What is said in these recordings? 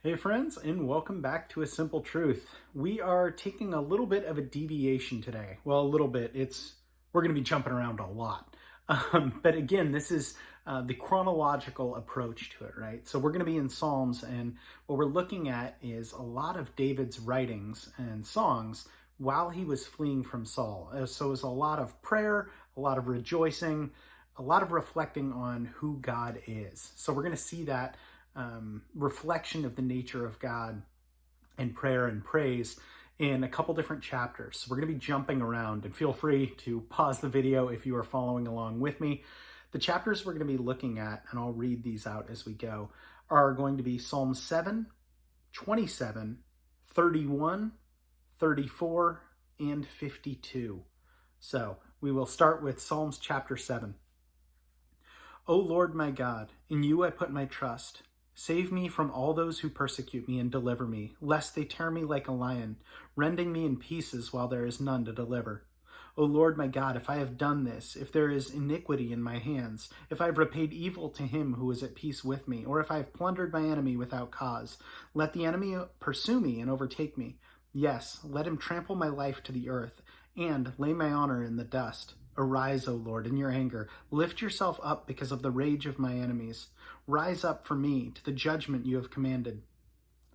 Hey friends, and welcome back to A Simple Truth. We are taking a little bit of a deviation today. Well, a little bit. We're going to be jumping around a lot. But again, this is the chronological approach to it, right? So we're going to be in Psalms, and what we're looking at is a lot of David's writings and songs while he was fleeing from Saul. So it was a lot of prayer, a lot of rejoicing, a lot of reflecting on who God is. So we're going to see that reflection of the nature of God and prayer and praise in a couple different chapters. So we're going to be jumping around, and feel free to pause the video if you are following along with me. The chapters we're going to be looking at, and I'll read these out as we go, are going to be Psalm 7, 27, 31, 34, and 52. So we will start with Psalms chapter 7. O Lord my God, in you I put my trust. Save me from all those who persecute me and deliver me, lest they tear me like a lion, rending me in pieces while there is none to deliver. O Lord my God, if I have done this, if there is iniquity in my hands, if I have repaid evil to him who is at peace with me, or if I have plundered my enemy without cause, let the enemy pursue me and overtake me. Yes, let him trample my life to the earth, and lay my honor in the dust. Arise, O Lord, in your anger. Lift yourself up because of the rage of my enemies. Rise up for me to the judgment you have commanded.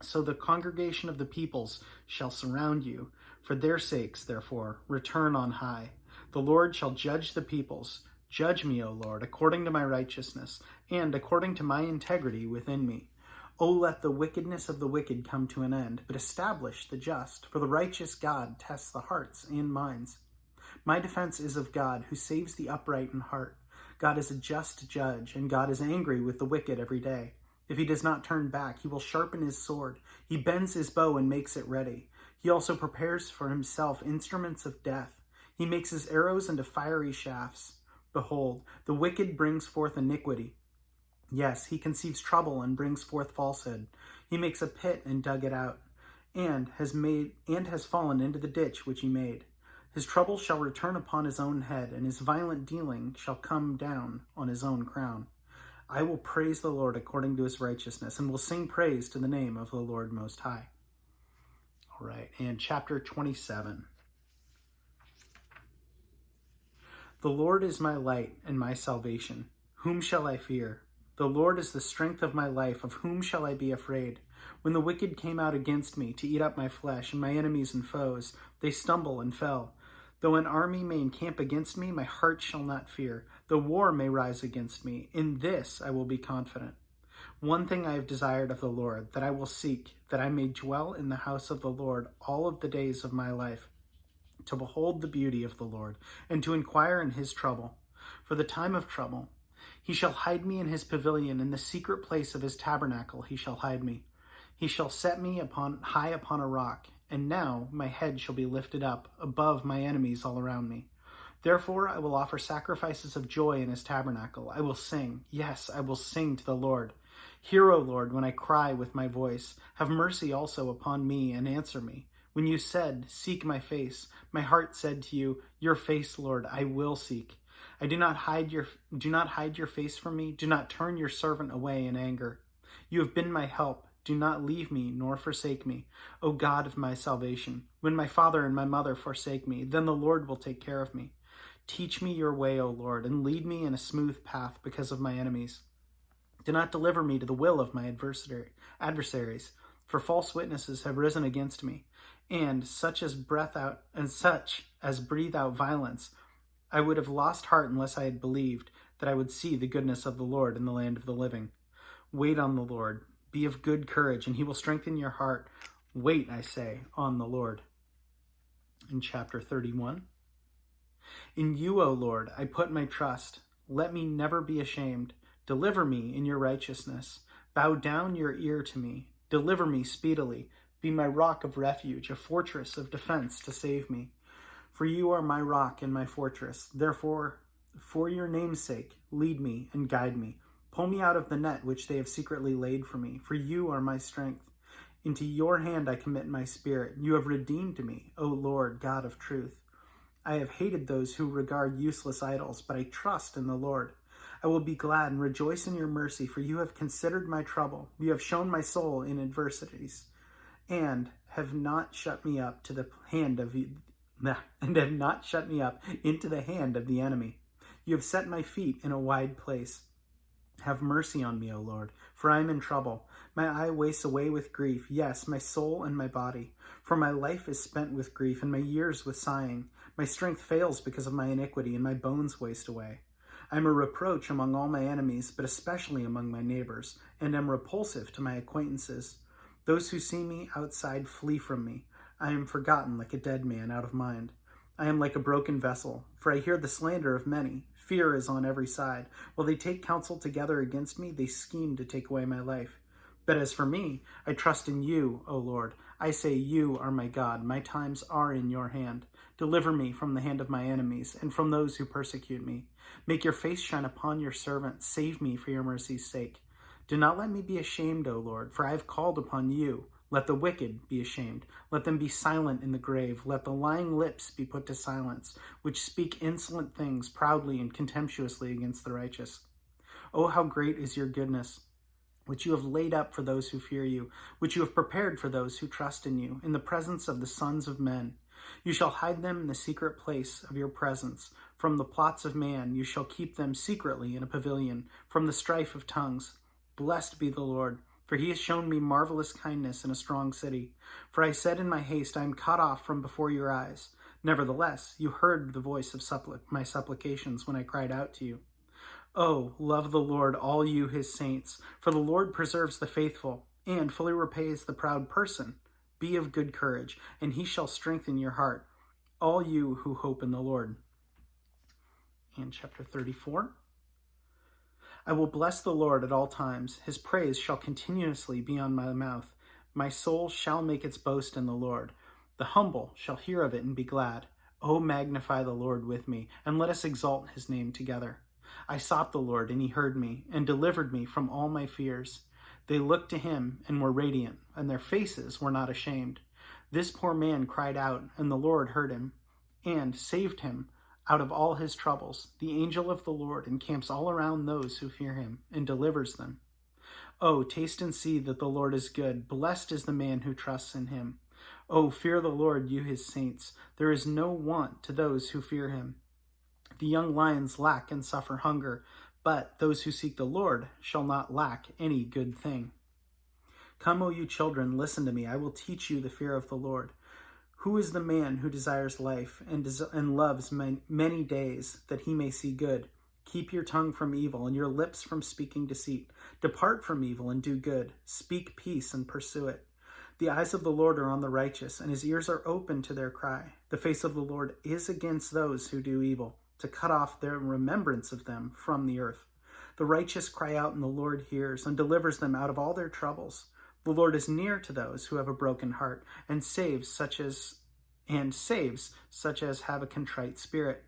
So the congregation of the peoples shall surround you. For their sakes, therefore, return on high. The Lord shall judge the peoples. Judge me, O Lord, according to my righteousness, and according to my integrity within me. O let the wickedness of the wicked come to an end, but establish the just, for the righteous God tests the hearts and minds. My defense is of God, who saves the upright in heart. God is a just judge, and God is angry with the wicked every day. If he does not turn back, he will sharpen his sword. He bends his bow and makes it ready. He also prepares for himself instruments of death. He makes his arrows into fiery shafts. Behold, the wicked brings forth iniquity. Yes, he conceives trouble and brings forth falsehood. He makes a pit and dug it out, and has fallen into the ditch which he made. His trouble shall return upon his own head, and his violent dealing shall come down on his own crown. I will praise the Lord according to his righteousness, and will sing praise to the name of the Lord Most High. All right, and chapter 27. The Lord is my light and my salvation. Whom shall I fear? The Lord is the strength of my life. Of whom shall I be afraid? When the wicked came out against me to eat up my flesh, and my enemies and foes, they stumble and fell. Though an army may encamp against me, my heart shall not fear. Though war may rise against me, in this I will be confident. One thing I have desired of the Lord, that I will seek, that I may dwell in the house of the Lord all of the days of my life, to behold the beauty of the Lord, and to inquire in his trouble. For the time of trouble, he shall hide me in his pavilion, in the secret place of his tabernacle he shall hide me. He shall set me high upon a rock, and now my head shall be lifted up above my enemies all around me. Therefore I will offer sacrifices of joy in his tabernacle. I will sing, yes, I will sing to the Lord. Hear, O Lord, when I cry with my voice. Have mercy also upon me and answer me. When you said, seek my face, my heart said to you, your face, Lord, I will seek. Do not hide your face from me. Do not turn your servant away in anger. You have been my help. Do not leave me nor forsake me, O God of my salvation. When my father and my mother forsake me, then the Lord will take care of me. Teach me your way, O Lord, and lead me in a smooth path because of my enemies. Do not deliver me to the will of my adversaries, for false witnesses have risen against me, and such as breathe out violence. I would have lost heart unless I had believed that I would see the goodness of the Lord in the land of the living. Wait on the Lord. Be of good courage, and he will strengthen your heart. Wait, I say, on the Lord. In chapter 31. In you, O Lord, I put my trust. Let me never be ashamed. Deliver me in your righteousness. Bow down your ear to me. Deliver me speedily. Be my rock of refuge, a fortress of defense to save me. For you are my rock and my fortress. Therefore, for your name's sake, lead me and guide me. Pull me out of the net which they have secretly laid for me, for you are my strength. Into your hand I commit my spirit. You have redeemed me, O Lord, God of truth. I have hated those who regard useless idols, but I trust in the Lord. I will be glad and rejoice in your mercy, for you have considered my trouble. You have shown my soul in adversities, and have not shut me up to the hand of and have not shut me up into the hand of the enemy. You have set my feet in a wide place. Have mercy on me, O Lord, for I am in trouble. My eye wastes away with grief, yes, my soul and my body. For my life is spent with grief, and my years with sighing. My strength fails because of my iniquity, and my bones waste away. I am a reproach among all my enemies, but especially among my neighbors, and am repulsive to my acquaintances. Those who see me outside flee from me. I am forgotten like a dead man out of mind. I am like a broken vessel, for I hear the slander of many. Fear is on every side. While they take counsel together against me, they scheme to take away my life. But as for me, I trust in you, O Lord. I say you are my God. My times are in your hand. Deliver me from the hand of my enemies and from those who persecute me. Make your face shine upon your servant. Save me for your mercy's sake. Do not let me be ashamed, O Lord, for I have called upon you. Let the wicked be ashamed. Let them be silent in the grave. Let the lying lips be put to silence, which speak insolent things proudly and contemptuously against the righteous. Oh, how great is your goodness, which you have laid up for those who fear you, which you have prepared for those who trust in you, in the presence of the sons of men. You shall hide them in the secret place of your presence. From the plots of man you shall keep them secretly in a pavilion, from the strife of tongues. Blessed be the Lord, for he has shown me marvelous kindness in a strong city. For I said in my haste, I am cut off from before your eyes. Nevertheless, you heard the voice of my supplications when I cried out to you. Oh, love the Lord, all you his saints, for the Lord preserves the faithful and fully repays the proud person. Be of good courage, and he shall strengthen your heart, all you who hope in the Lord. And chapter 34. I will bless the Lord at all times. His praise shall continuously be on my mouth. My soul shall make its boast in the Lord. The humble shall hear of it and be glad. O magnify the Lord with me, and let us exalt his name together. I sought the Lord, and he heard me, and delivered me from all my fears. They looked to him and were radiant, and their faces were not ashamed. This poor man cried out, and the Lord heard him, and saved him out of all his troubles. The angel of the Lord encamps all around those who fear him, and delivers them. Oh, taste and see that the Lord is good. Blessed is the man who trusts in him. Oh, fear the Lord, you his saints. There is no want to those who fear him. The young lions lack and suffer hunger, but those who seek the Lord shall not lack any good thing. Come, O you children, listen to me. I will teach you the fear of the Lord. Who is the man who desires life and loves many days, that he may see good? Keep your tongue from evil and your lips from speaking deceit. Depart from evil and do good. Speak peace and pursue it. The eyes of the Lord are on the righteous, and his ears are open to their cry. The face of the Lord is against those who do evil, to cut off their remembrance of them from the earth. The righteous cry out, and the Lord hears and delivers them out of all their troubles. The Lord is near to those who have a broken heart, and saves such as have a contrite spirit.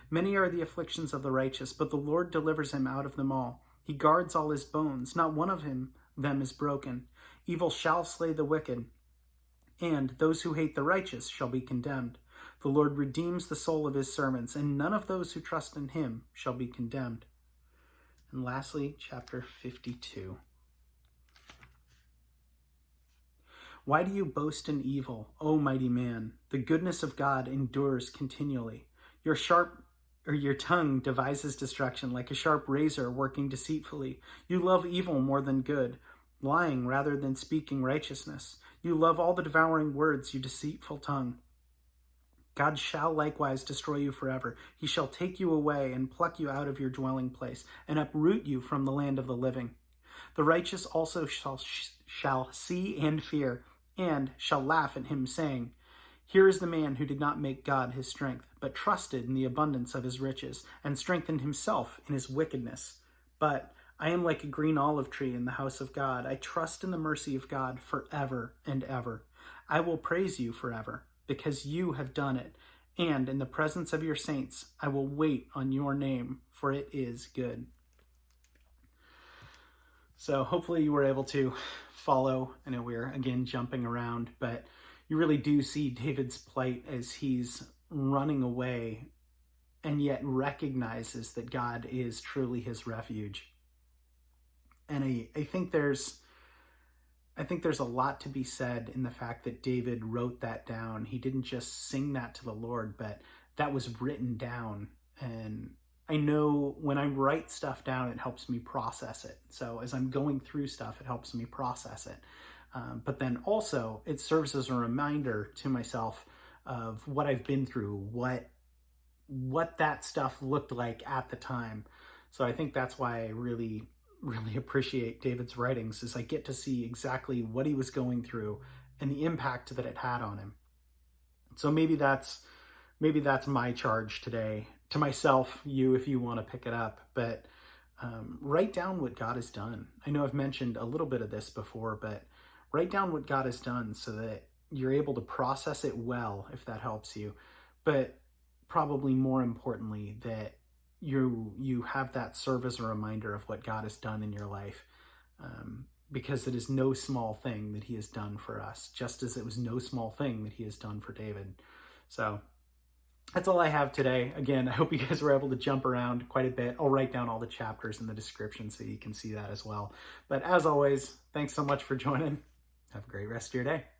Many are the afflictions of the righteous, but the Lord delivers him out of them all. He guards all his bones, not one of them is broken. Evil shall slay the wicked, and those who hate the righteous shall be condemned. The Lord redeems the soul of his servants, and none of those who trust in him shall be condemned. And lastly, chapter 52. Why do you boast in evil, O mighty man? The goodness of God endures continually. Your tongue devises destruction like a sharp razor working deceitfully. You love evil more than good, lying rather than speaking righteousness. You love all the devouring words, you deceitful tongue. God shall likewise destroy you forever. He shall take you away and pluck you out of your dwelling place and uproot you from the land of the living. The righteous also shall see and fear, and shall laugh at him, saying, Here is the man who did not make God his strength, but trusted in the abundance of his riches, and strengthened himself in his wickedness. But I am like a green olive tree in the house of God. I trust in the mercy of God forever and ever. I will praise you forever, because you have done it, and in the presence of your saints I will wait on your name, for it is good. So hopefully you were able to follow. I know we're again jumping around, but you really do see David's plight as he's running away and yet recognizes that God is truly his refuge. And I think there's a lot to be said in the fact that David wrote that down. He didn't just sing that to the Lord, but that was written down. And I know when I write stuff down, it helps me process it. So as I'm going through stuff, it helps me process it. But then also it serves as a reminder to myself of what I've been through, what that stuff looked like at the time. So I think that's why I really appreciate David's writings, is I get to see exactly what he was going through and the impact that it had on him. So maybe that's my charge today to myself, you, if you want to pick it up, but write down what God has done. I know I've mentioned a little bit of this before, but write down what God has done so that you're able to process it well, if that helps you. But probably more importantly, that you have that serve as a reminder of what God has done in your life, because it is no small thing that he has done for us, just as it was no small thing that he has done for David. So that's all I have today. Again, I hope you guys were able to jump around quite a bit. I'll write down all the chapters in the description so you can see that as well. But as always, thanks so much for joining. Have a great rest of your day.